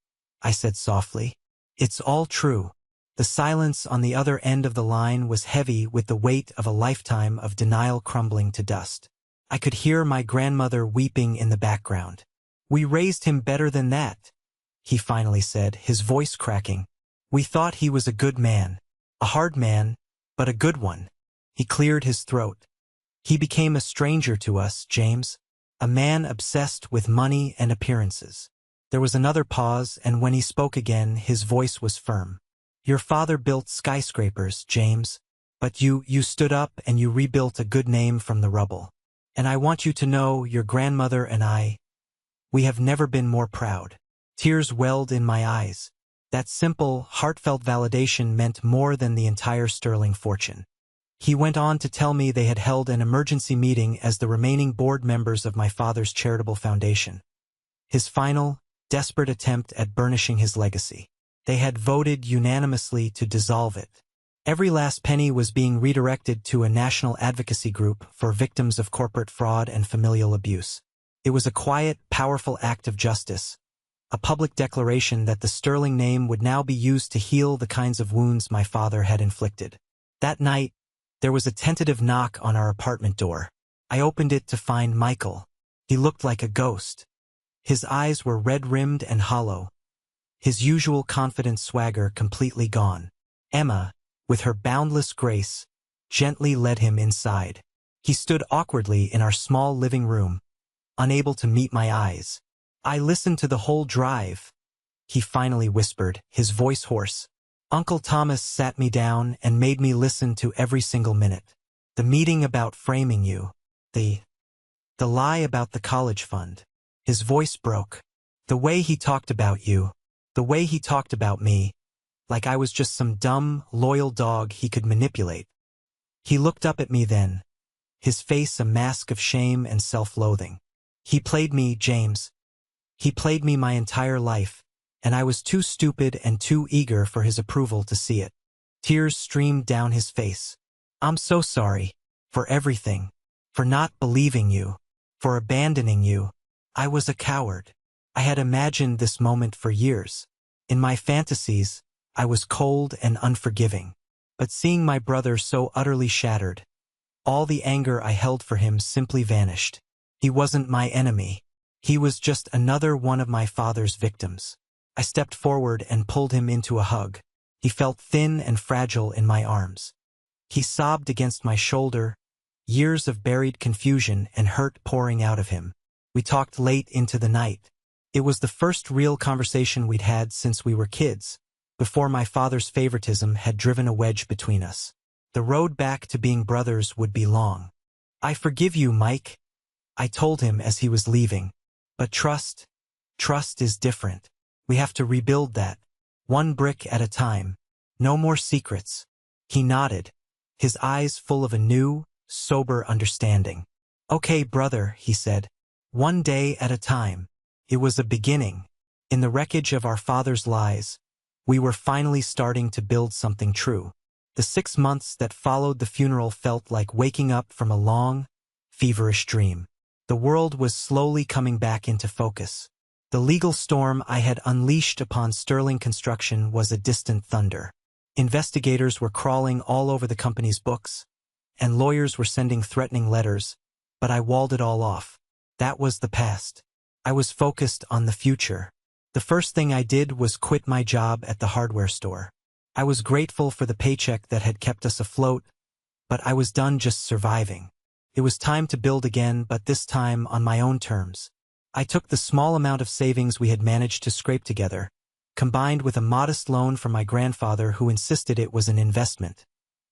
I said softly. "It's all true." The silence on the other end of the line was heavy with the weight of a lifetime of denial crumbling to dust. I could hear my grandmother weeping in the background. "We raised him better than that," he finally said, his voice cracking. "We thought he was a good man. A hard man, but a good one." He cleared his throat. "He became a stranger to us, James. A man obsessed with money and appearances." There was another pause, and when he spoke again, his voice was firm. "Your father built skyscrapers, James, but you stood up and you rebuilt a good name from the rubble. And I want you to know, your grandmother and I, we have never been more proud." Tears welled in my eyes. That simple, heartfelt validation meant more than the entire Sterling fortune. He went on to tell me they had held an emergency meeting as the remaining board members of my father's charitable foundation. His final, desperate attempt at burnishing his legacy. They had voted unanimously to dissolve it. Every last penny was being redirected to a national advocacy group for victims of corporate fraud and familial abuse. It was a quiet, powerful act of justice, a public declaration that the Sterling name would now be used to heal the kinds of wounds my father had inflicted. That night, there was a tentative knock on our apartment door. I opened it to find Michael. He looked like a ghost. His eyes were red-rimmed and hollow, his usual confident swagger completely gone. Emma, with her boundless grace, gently led him inside. He stood awkwardly in our small living room, unable to meet my eyes. "I listened to the whole drive," he finally whispered, his voice hoarse. Uncle Thomas sat me down and made me listen to every single minute. The meeting about framing you. The lie about the college fund. His voice broke. The way he talked about you. The way he talked about me. Like I was just some dumb, loyal dog he could manipulate. He looked up at me then, his face a mask of shame and self-loathing. He played me, James. He played me my entire life, and I was too stupid and too eager for his approval to see it. Tears streamed down his face. I'm so sorry. For everything. For not believing you. For abandoning you. I was a coward. I had imagined this moment for years. In my fantasies, I was cold and unforgiving. But seeing my brother so utterly shattered, all the anger I held for him simply vanished. He wasn't my enemy. He was just another one of my father's victims. I stepped forward and pulled him into a hug. He felt thin and fragile in my arms. He sobbed against my shoulder, years of buried confusion and hurt pouring out of him. We talked late into the night. It was the first real conversation we'd had since we were kids, before my father's favoritism had driven a wedge between us. The road back to being brothers would be long. I forgive you, Mike, I told him as he was leaving. But trust is different. We have to rebuild that, one brick at a time. No more secrets. He nodded, his eyes full of a new, sober understanding. Okay, brother, he said. One day at a time. It was a beginning. In the wreckage of our father's lies, we were finally starting to build something true. The 6 months that followed the funeral felt like waking up from a long, feverish dream. The world was slowly coming back into focus. The legal storm I had unleashed upon Sterling Construction was a distant thunder. Investigators were crawling all over the company's books, and lawyers were sending threatening letters, but I walled it all off. That was the past. I was focused on the future. The first thing I did was quit my job at the hardware store. I was grateful for the paycheck that had kept us afloat, but I was done just surviving. It was time to build again, but this time on my own terms. I took the small amount of savings we had managed to scrape together, combined with a modest loan from my grandfather who insisted it was an investment,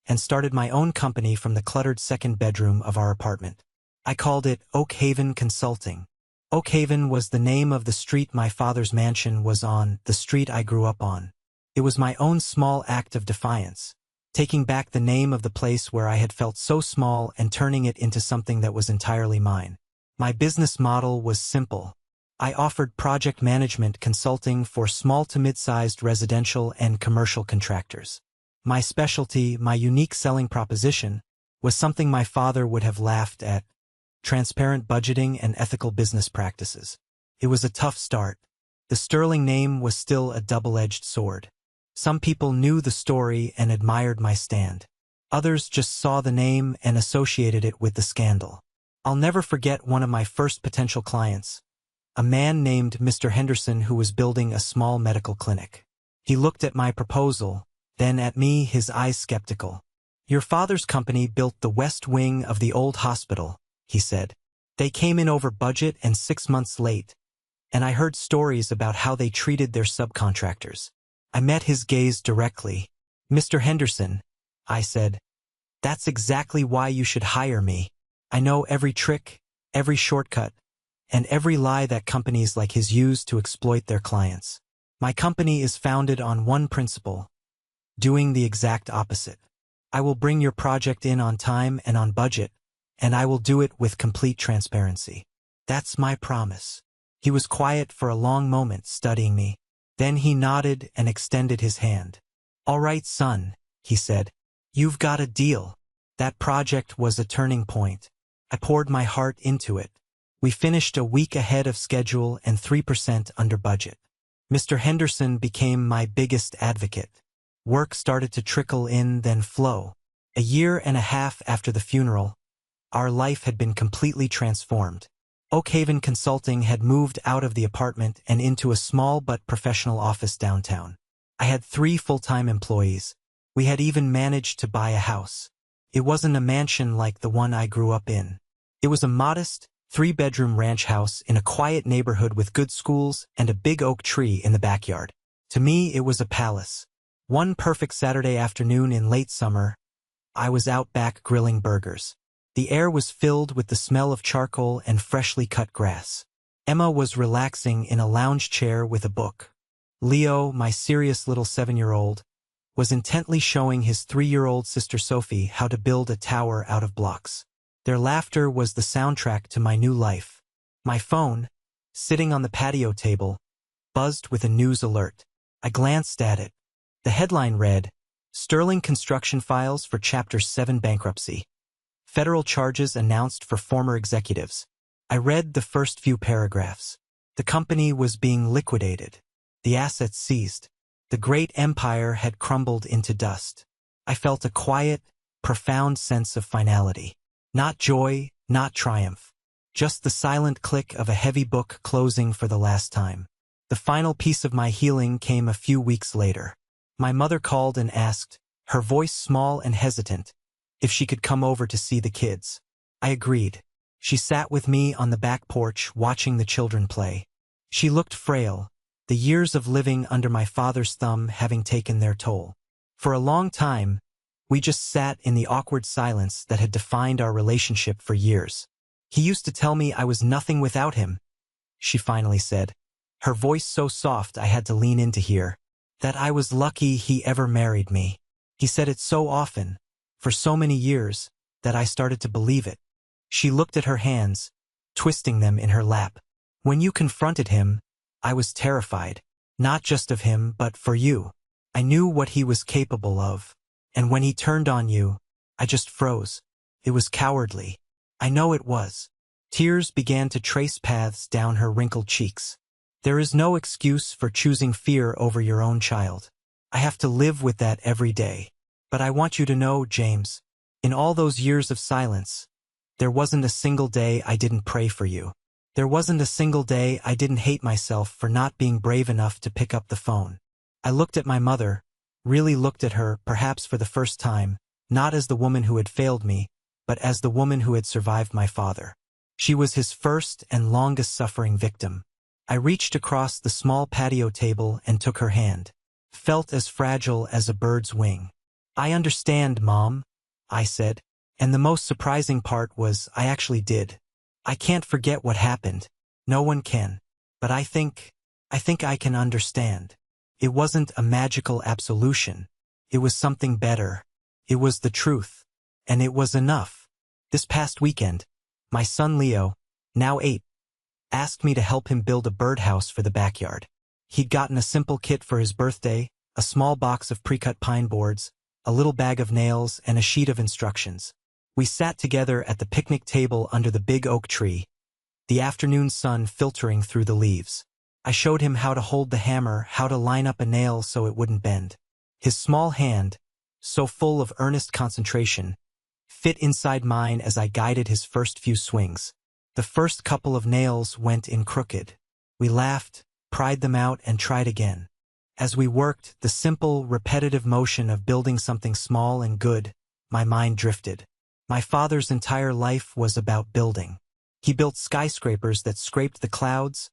and started my own company from the cluttered second bedroom of our apartment. I called it Oak Haven Consulting. Oak Haven was the name of the street my father's mansion was on, the street I grew up on. It was my own small act of defiance, taking back the name of the place where I had felt so small and turning it into something that was entirely mine. My business model was simple. I offered project management consulting for small to mid-sized residential and commercial contractors. My specialty, my unique selling proposition, was something my father would have laughed at: transparent budgeting and ethical business practices. It was a tough start. The Sterling name was still a double-edged sword. Some people knew the story and admired my stand. Others just saw the name and associated it with the scandal. I'll never forget one of my first potential clients, a man named Mr. Henderson who was building a small medical clinic. He looked at my proposal, then at me, his eyes skeptical. Your father's company built the west wing of the old hospital, he said. They came in over budget and 6 months late, and I heard stories about how they treated their subcontractors. I met his gaze directly. Mr. Henderson, I said, that's exactly why you should hire me. I know every trick, every shortcut, and every lie that companies like his use to exploit their clients. My company is founded on one principle: doing the exact opposite. I will bring your project in on time and on budget, and I will do it with complete transparency. That's my promise. He was quiet for a long moment, studying me. Then he nodded and extended his hand. All right, son, he said. You've got a deal. That project was a turning point. I poured my heart into it. We finished a week ahead of schedule and 3% under budget. Mr. Henderson became my biggest advocate. Work started to trickle in, then flow. A year and a half after the funeral, our life had been completely transformed. Oak Haven Consulting had moved out of the apartment and into a small but professional office downtown. I had 3 full-time employees. We had even managed to buy a house. It wasn't a mansion like the one I grew up in. It was a modest, 3-bedroom ranch house in a quiet neighborhood with good schools and a big oak tree in the backyard. To me, it was a palace. One perfect Saturday afternoon in late summer, I was out back grilling burgers. The air was filled with the smell of charcoal and freshly cut grass. Emma was relaxing in a lounge chair with a book. Leo, my serious little 7-year-old, was intently showing his 3-year-old sister Sophie how to build a tower out of blocks. Their laughter was the soundtrack to my new life. My phone, sitting on the patio table, buzzed with a news alert. I glanced at it. The headline read, "Sterling Construction Files for Chapter 7 Bankruptcy. Federal Charges Announced for Former Executives." I read the first few paragraphs. The company was being liquidated. The assets seized. The great empire had crumbled into dust. I felt a quiet, profound sense of finality. Not joy, not triumph. Just the silent click of a heavy book closing for the last time. The final piece of my healing came a few weeks later. My mother called and asked, her voice small and hesitant, if she could come over to see the kids. I agreed. She sat with me on the back porch watching the children play. She looked frail, the years of living under my father's thumb having taken their toll. For a long time, we just sat in the awkward silence that had defined our relationship for years. "He used to tell me I was nothing without him," she finally said, her voice so soft I had to lean in to hear. "That I was lucky he ever married me. He said it so often, for so many years, that I started to believe it." She looked at her hands, twisting them in her lap. "When you confronted him, I was terrified, not just of him but for you. I knew what he was capable of. And when he turned on you, I just froze. It was cowardly. I know it was." Tears began to trace paths down her wrinkled cheeks. "There is no excuse for choosing fear over your own child. I have to live with that every day. But I want you to know, James, in all those years of silence, there wasn't a single day I didn't pray for you. There wasn't a single day I didn't hate myself for not being brave enough to pick up the phone." I looked at my mother, really looked at her, perhaps for the first time, not as the woman who had failed me, but as the woman who had survived my father. She was his first and longest-suffering victim. I reached across the small patio table and took her hand. Felt as fragile as a bird's wing. "I understand, Mom," I said, and the most surprising part was I actually did. "I can't forget what happened. No one can. But I think I can understand. It wasn't a magical absolution. It was something better. It was the truth. And it was enough. This past weekend, my son Leo, now 8, asked me to help him build a birdhouse for the backyard. He'd gotten a simple kit for his birthday, a small box of pre-cut pine boards, a little bag of nails, and a sheet of instructions. We sat together at the picnic table under the big oak tree, the afternoon sun filtering through the leaves. I showed him how to hold the hammer, how to line up a nail so it wouldn't bend. His small hand, so full of earnest concentration, fit inside mine as I guided his first few swings. The first couple of nails went in crooked. We laughed, pried them out, and tried again. As we worked, the simple, repetitive motion of building something small and good, my mind drifted. My father's entire life was about building. He built skyscrapers that scraped the clouds,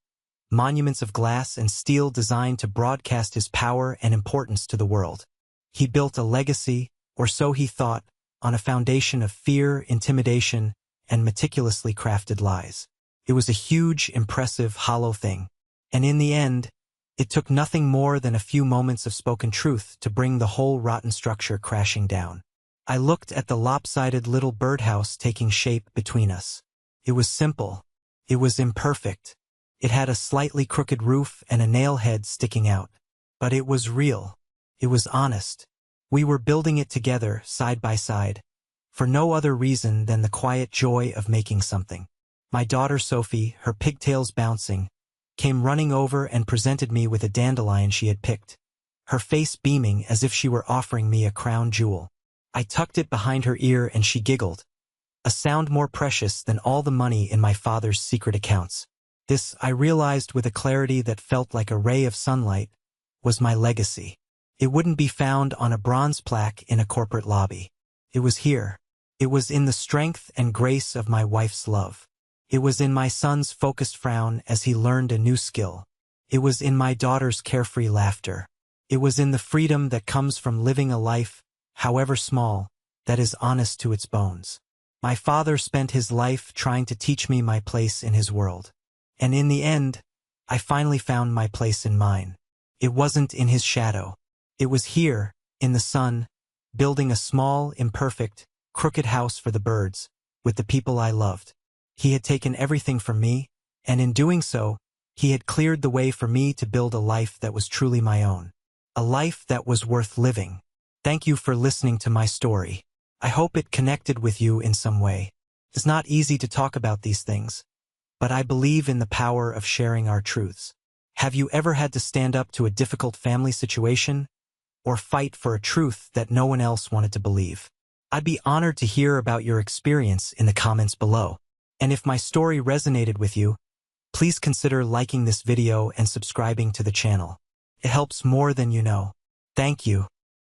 monuments of glass and steel designed to broadcast his power and importance to the world. He built a legacy, or so he thought, on a foundation of fear, intimidation, and meticulously crafted lies. It was a huge, impressive, hollow thing. And in the end, it took nothing more than a few moments of spoken truth to bring the whole rotten structure crashing down. I looked at the lopsided little birdhouse taking shape between us. It was simple. It was imperfect. It had a slightly crooked roof and a nail head sticking out. But it was real. It was honest. We were building it together, side by side, for no other reason than the quiet joy of making something. My daughter Sophie, her pigtails bouncing, came running over and presented me with a dandelion she had picked, her face beaming as if she were offering me a crown jewel. I tucked it behind her ear and she giggled, a sound more precious than all the money in my father's secret accounts. This, I realized with a clarity that felt like a ray of sunlight, was my legacy. It wouldn't be found on a bronze plaque in a corporate lobby. It was here. It was in the strength and grace of my wife's love. It was in my son's focused frown as he learned a new skill. It was in my daughter's carefree laughter. It was in the freedom that comes from living a life, however small, that is honest to its bones. My father spent his life trying to teach me my place in his world. And in the end, I finally found my place in mine. It wasn't in his shadow. It was here, in the sun, building a small, imperfect, crooked house for the birds, with the people I loved. He had taken everything from me, and in doing so, he had cleared the way for me to build a life that was truly my own. A life that was worth living. Thank you for listening to my story. I hope it connected with you in some way. It's not easy to talk about these things, but I believe in the power of sharing our truths. Have you ever had to stand up to a difficult family situation, or fight for a truth that no one else wanted to believe? I'd be honored to hear about your experience in the comments below. And if my story resonated with you, please consider liking this video and subscribing to the channel. It helps more than you know. Thank you.